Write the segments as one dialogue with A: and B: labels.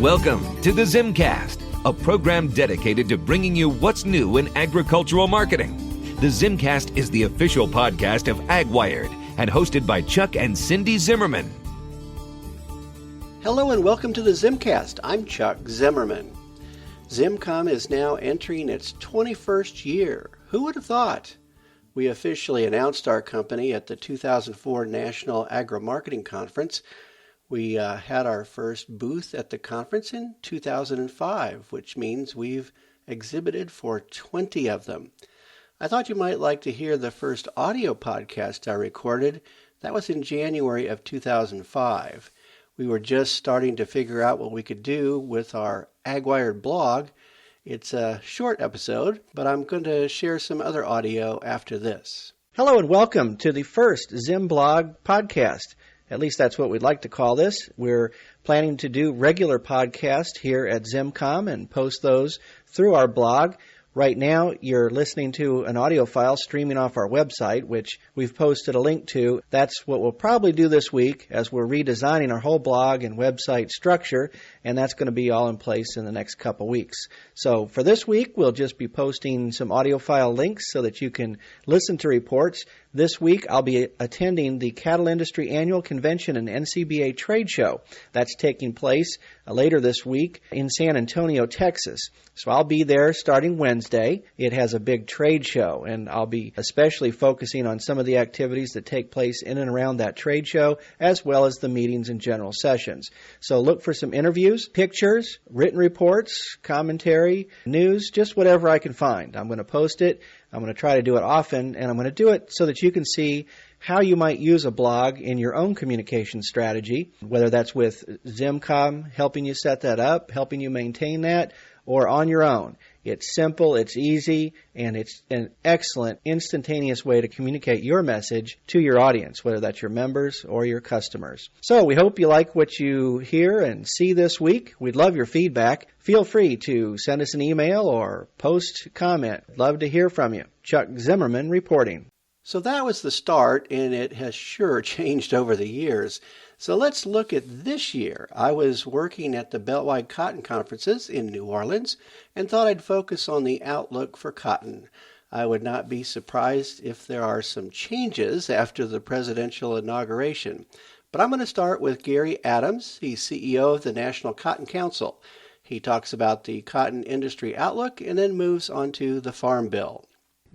A: Welcome to the ZimmCast, a program dedicated to bringing you what's new in agricultural marketing. The ZimmCast is the official podcast of AgWired and hosted by Chuck and Cindy Zimmerman.
B: Hello and welcome to the ZimmCast. I'm Chuck Zimmerman. ZimmComm is now entering its 21st year. Who would have thought? We officially announced our company at the 2004 National Agri-Marketing Conference. We had our first booth at the conference in 2005, which means we've exhibited for 20 of them. I thought you might like to hear the first audio podcast I recorded. That was in January of 2005. We were just starting to figure out what we could do with our AgWired blog. It's a short episode, but I'm going to share some other audio after this. Hello and welcome to the first ZimmBlog podcast. At least that's what we'd like to call this. We're planning to do regular podcasts here at ZimmComm and post those through our blog. Right now, you're listening to an audio file streaming off our website, which we've posted a link to. That's what we'll probably do this week as we're redesigning our whole blog and website structure, and that's going to be all in place in the next couple weeks. So for this week, we'll just be posting some audio file links so that you can listen to reports. This week, I'll be attending the Cattle Industry Annual Convention and NCBA Trade Show. That's taking place later this week in San Antonio, Texas. So I'll be there starting Wednesday. It has a big trade show, and I'll be especially focusing on some of the activities that take place in and around that trade show, as well as the meetings and general sessions. So look for some interviews, pictures, written reports, commentary, news, just whatever I can find. I'm going to post it. I'm going to try to do it often, and I'm going to do it so that you can see how you might use a blog in your own communication strategy, whether that's with ZimmComm helping you set that up, helping you maintain that, or on your own. It's simple, it's easy, and it's an excellent, instantaneous way to communicate your message to your audience, whether that's your members or your customers. So we hope you like what you hear and see this week. We'd love your feedback. Feel free to send us an email or post a comment. Love to hear from you. Chuck Zimmerman reporting. So that was the start, and it has sure changed over the years. So let's look at this year. I was working at the Beltwide Cotton Conferences in New Orleans and thought I'd focus on the outlook for cotton. I would not be surprised if there are some changes after the presidential inauguration. But I'm going to start with Gary Adams. He's CEO of the National Cotton Council. He talks about the cotton industry outlook and then moves on to the Farm Bill.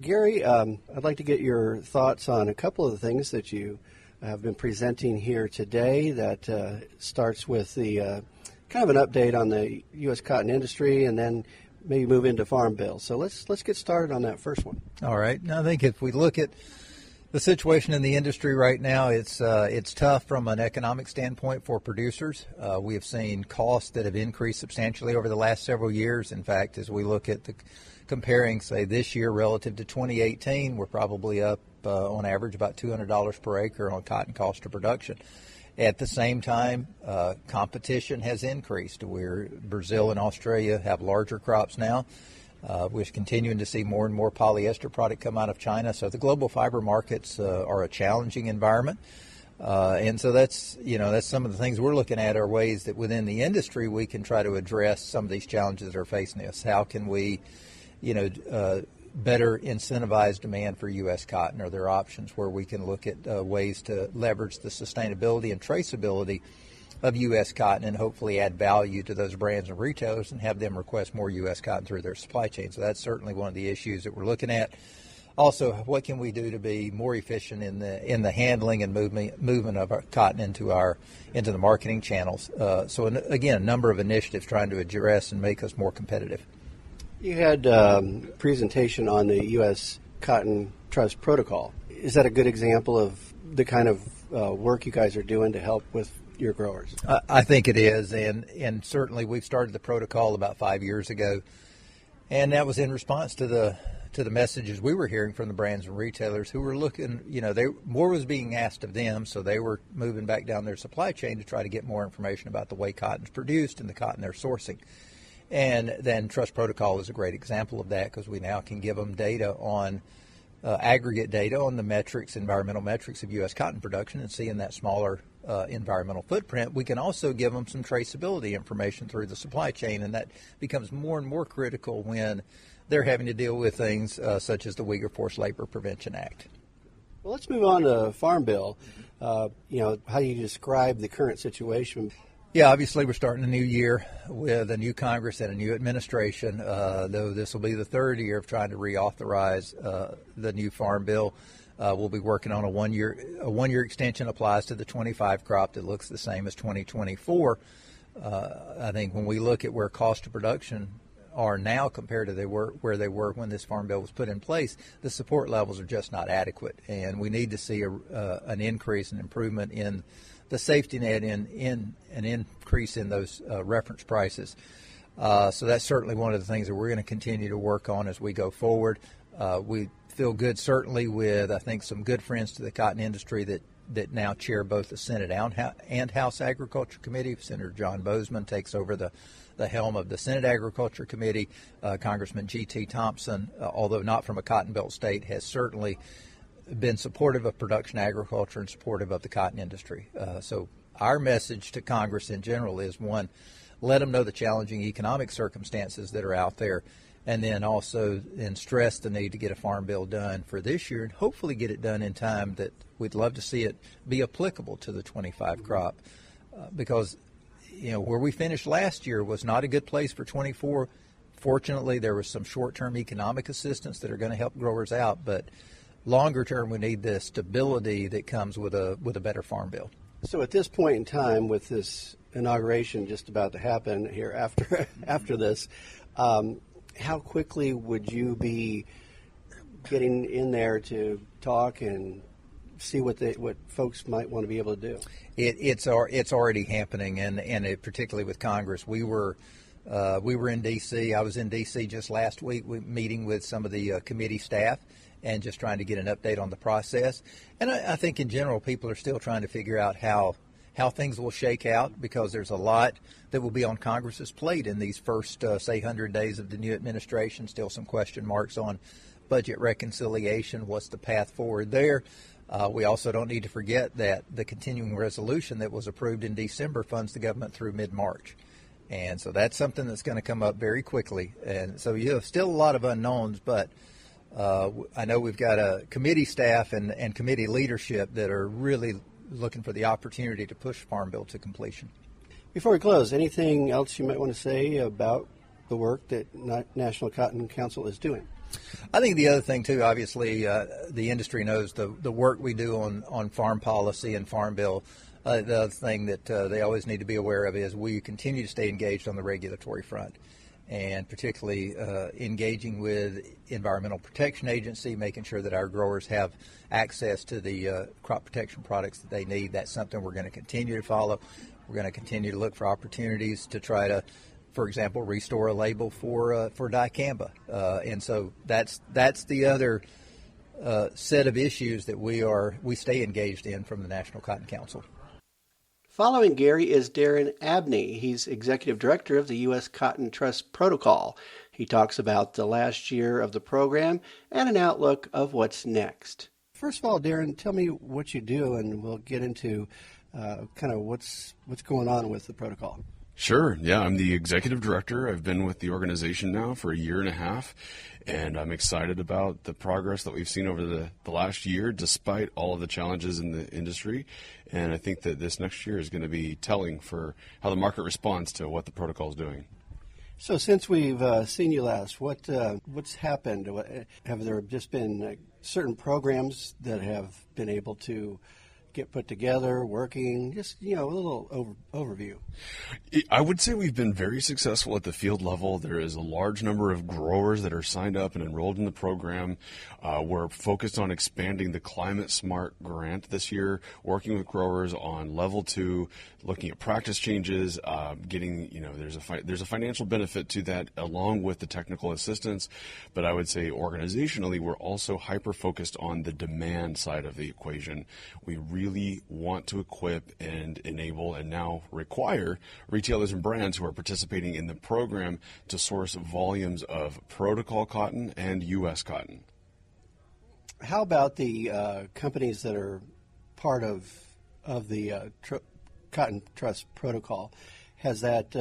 B: Gary, I'd like to get your thoughts on a couple of the things that you have been presenting here today. That starts with the kind of an update on the U.S. cotton industry, and then maybe move into Farm Bill. So let's get started on that first one.
C: All right. Now, I think if we look at the situation in the industry right now, it's tough from an economic standpoint for producers. We have seen costs that have increased substantially over the last several years. In fact, as we look at the comparing, say, this year relative to 2018, we're probably up on average about $200 per acre on cotton cost of production. At the same time, competition has increased. Brazil and Australia have larger crops now. We're continuing to see more and more polyester product come out of China. So the global fiber markets are a challenging environment. And so that's some of the things we're looking at are ways that within the industry we can try to address some of these challenges that are facing us. How can we better incentivize demand for U.S. cotton? Are there options where we can look at ways to leverage the sustainability and traceability of U.S. cotton and hopefully add value to those brands and retailers and have them request more U.S. cotton through their supply chain? So that's certainly one of the issues that we're looking at. Also, what can we do to be more efficient in the handling and movement of our cotton into the marketing channels? So again, a number of initiatives trying to address and make us more competitive.
B: You had a presentation on the U.S. Cotton Trust Protocol. Is that a good example of the kind of work you guys are doing to help with your growers?
C: I think it is, and certainly we've started the protocol about 5 years ago, and that was in response to the messages we were hearing from the brands and retailers who were looking, more was being asked of them, so they were moving back down their supply chain to try to get more information about the way cotton's produced and the cotton they're sourcing. And then Trust Protocol is a great example of that because we now can give them data on aggregate data on the metrics, environmental metrics of U.S. cotton production, and seeing that smaller environmental footprint, we can also give them some traceability information through the supply chain, and that becomes more and more critical when they're having to deal with things such as the Uyghur Forced Labor Prevention Act.
B: Well, let's move on to Farm Bill. How do you describe the current situation?
C: Yeah, obviously we're starting a new year with a new Congress and a new administration, though this will be the third year of trying to reauthorize the new Farm Bill. We'll be working on a one-year extension applies to the 25 crop that looks the same as 2024. I think when we look at where cost of production are now compared to where they were when this Farm Bill was put in place, the support levels are just not adequate, and we need to see an increase and improvement in the safety net, in an increase in those reference prices. So that's certainly one of the things that we're going to continue to work on as we go forward. We feel good, certainly, with, I think, some good friends to the cotton industry that now chair both the Senate and House Agriculture Committee. Senator John Bozeman takes over the helm of the Senate Agriculture Committee. Congressman G.T. Thompson, although not from a Cotton Belt state, has certainly been supportive of production agriculture and supportive of the cotton industry. So our message to Congress in general is, one, let them know the challenging economic circumstances that are out there, and then also stress the need to get a farm bill done for this year and hopefully get it done in time that we'd love to see it be applicable to the 25 crop, because where we finished last year was not a good place for 24. Fortunately, there was some short-term economic assistance that are going to help growers out, but longer term, we need the stability that comes with a better farm bill.
B: So at this point in time, with this inauguration just about to happen here after this, how quickly would you be getting in there to talk and see what folks might want to be able to do?
C: It's already happening, and particularly with Congress. We were in D.C. I was in D.C. just last week, meeting with some of the committee staff and just trying to get an update on the process. And I think in general, people are still trying to figure out how things will shake out, because there's a lot that will be on Congress's plate in these first, 100 days of the new administration. Still some question marks on budget reconciliation. What's the path forward there? We also don't need to forget that the continuing resolution that was approved in December funds the government through mid-March. And so that's something that's going to come up very quickly. And so you have still a lot of unknowns, but I know we've got a committee staff and committee leadership that are really looking for the opportunity to push Farm Bill to completion.
B: Before we close, anything else you might want to say about the work that National Cotton Council is doing?
C: I think the other thing, too, obviously, the industry knows the work we do on farm policy and Farm Bill. The other thing that they always need to be aware of is we continue to stay engaged on the regulatory front, and particularly engaging with Environmental Protection Agency, making sure that our growers have access to the crop protection products that they need. That's something we're going to continue to follow. We're going to continue to look for opportunities to try to, for example, restore a label for dicamba. And so that's the other set of issues that we stay engaged in from the National Cotton Council.
B: Following Gary is Darren Abney. He's Executive Director of the U.S. Cotton Trust Protocol. He talks about the last year of the program and an outlook of what's next. First of all, Darren, tell me what you do, and we'll get into kind of what's going on with the protocol.
D: Sure. Yeah, I'm the executive director. I've been with the organization now for a year and a half, and I'm excited about the progress that we've seen over the last year, despite all of the challenges in the industry. And I think that this next year is going to be telling for how the market responds to what the protocol is doing.
B: So since we've seen you last, what's happened? Have there just been certain programs that have been able to get put together, working? Just, a little overview.
D: I would say we've been very successful at the field level. There is a large number of growers that are signed up and enrolled in the program. We're focused on expanding the Climate Smart grant this year, working with growers on level 2, looking at practice changes, there's a financial benefit to that along with the technical assistance. But I would say organizationally, we're also hyper-focused on the demand side of the equation. We really want to equip and enable and now require retailers and brands who are participating in the program to source volumes of protocol cotton and U.S. cotton.
B: How about the companies that are part of of the Cotton Trust Protocol. Has that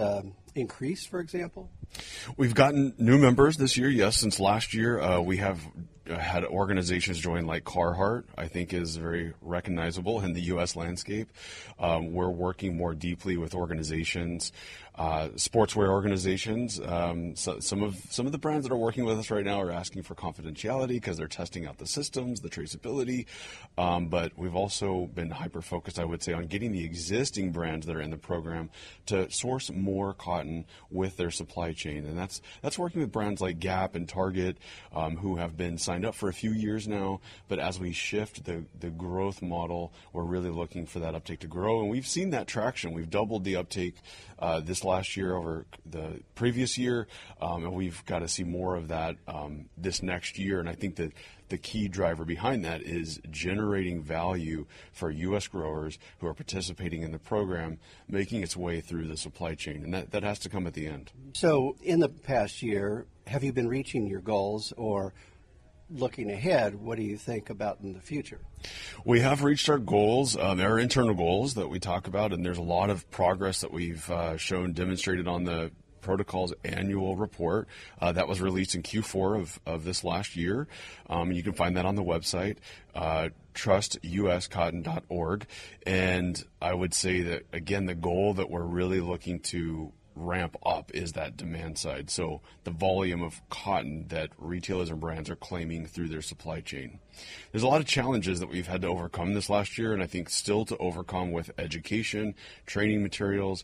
B: increased, for example?
D: We've gotten new members this year, yes. Since last year, we have had organizations join like Carhartt, I think is very recognizable in the U.S. landscape. We're working more deeply with organizations, sportswear organizations. So some of the brands that are working with us right now are asking for confidentiality because they're testing out the systems, the traceability. But we've also been hyper-focused, I would say, on getting the existing brands that are in the program to source more cotton with their supply chain. And that's working with brands like Gap and Target, who have been signed up for a few years now. But as we shift the growth model, we're really looking for that uptake to grow. And we've seen that traction. We've doubled the uptake this last year over the previous year. And we've got to see more of that this next year. And I think that the key driver behind that is generating value for U.S. growers who are participating in the program, making its way through the supply chain. And that has to come at the end.
B: So in the past year, have you been reaching your goals, or looking ahead, what do you think about in the future?
D: We have reached our goals, our internal goals that we talk about, and there's a lot of progress that we've shown demonstrated on the protocol's annual report that was released in Q4 of this last year. You can find that on the website, trustuscotton.org. And I would say that, again, the goal that we're really looking to ramp up is that demand side. So the volume of cotton that retailers and brands are claiming through their supply chain. There's a lot of challenges that we've had to overcome this last year, and I think still to overcome with education, training materials,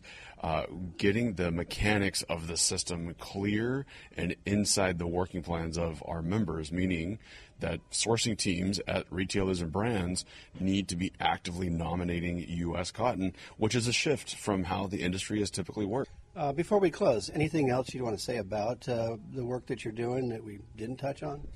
D: getting the mechanics of the system clear and inside the working plans of our members, meaning that sourcing teams at retailers and brands need to be actively nominating U.S. cotton, which is a shift from how the industry has typically worked.
B: Before we close, anything else you want to say about the work that you're doing that we didn't touch on?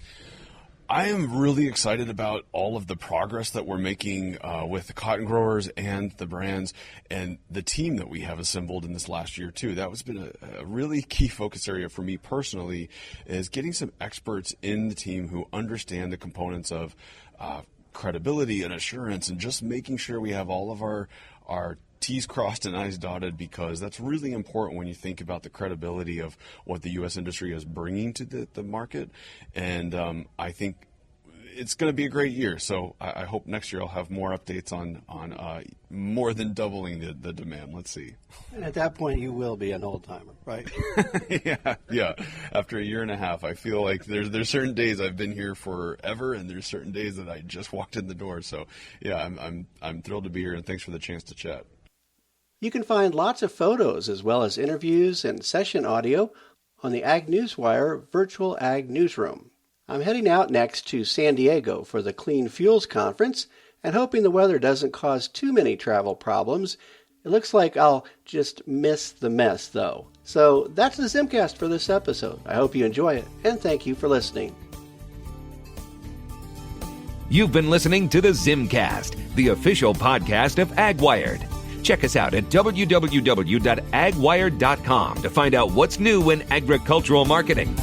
D: I am really excited about all of the progress that we're making with the cotton growers and the brands and the team that we have assembled in this last year too. That has been a really key focus area for me personally, is getting some experts in the team who understand the components of credibility and assurance, and just making sure we have all of our T's crossed and I's dotted, because that's really important when you think about the credibility of what the U.S. industry is bringing to the market. And I think it's going to be a great year. So I hope next year I'll have more updates on more than doubling the demand. Let's see.
B: And at that point, you will be an old timer, right?
D: Yeah. After a year and a half, I feel like there's certain days I've been here forever, and there's certain days that I just walked in the door. So yeah, I'm thrilled to be here, and thanks for the chance to chat.
B: You can find lots of photos as well as interviews and session audio on the Ag Newswire Virtual Ag Newsroom. I'm heading out next to San Diego for the Clean Fuels Conference, and hoping the weather doesn't cause too many travel problems. It looks like I'll just miss the mess, though. So that's the ZimmCast for this episode. I hope you enjoy it, and thank you for listening.
A: You've been listening to the ZimmCast, the official podcast of AgWired. Check us out at www.agwired.com to find out what's new in agricultural marketing.